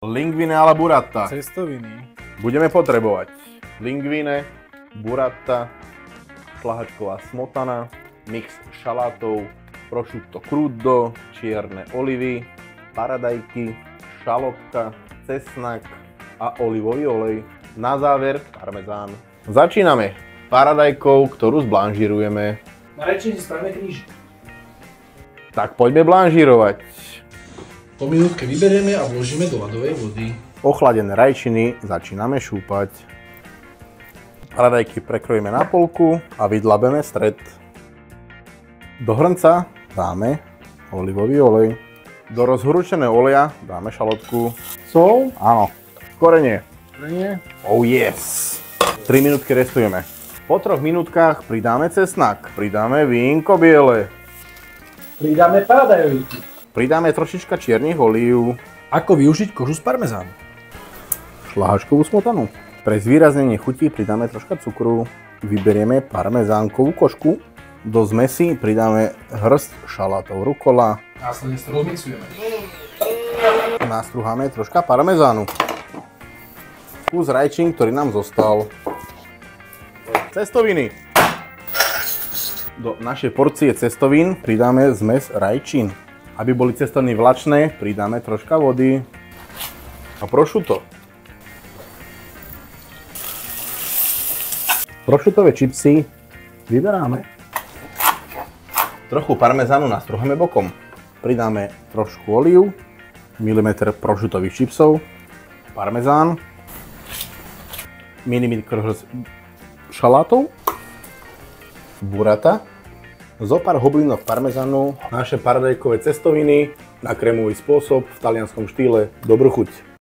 Linguine alla burrata. Cestoviny. Budeme potrebovať linguine, burrata, šlahačková smotana, mix šalátov, prosciutto crudo, čierne olivy, paradajky, šalótka, cesnak a olivový olej. Na záver parmezán. Začíname paradajkou, ktorú zblanžírujeme. Na rajčine spravíme krížik. Tak poďme blanžírovať. Po minútke vyberieme a vložíme do ľadovej vody. Ochladené rajčiny začíname šúpať. Paradajky prekrojíme na polku a vydlabeme stred. Do hrnca dáme olivový olej. Do rozhorúčeného oleja dáme šalotku. Sol. Áno. Korenie. Korenie. Oh yes. 3 minútky restujeme. Po 3 minútkach pridáme cesnak. Pridáme vínko biele. Pridáme paradajovky. Pridáme trošička čiernych olív. Ako využiť kožu z parmezánu? Šlahačkovú smotanu. Pre zvýraznenie chutí pridáme troška cukru. Vyberieme parmezánkovú kožku. Do zmesi pridáme hrst šalátov rukola. Následne to rozmixujeme. Nastruháme troška parmezánu. Kus rajčín, ktorý nám zostal. Cestoviny. Do našej porcie cestovín pridáme zmes rajčín. Aby boli cestoviny vlačné, pridáme troška vody a prosciutto. Prosciuttové čipsy vyberáme. Trochu parmezánu nastruhame bokom. Pridáme trošku olív, milimeter prosciuttových čipsov, parmezán, milimeter šalátov, burrata, zopár hoblinov parmezánu, naše paradajkové cestoviny na krémový spôsob v talianskom štýle. Dobrú chuť!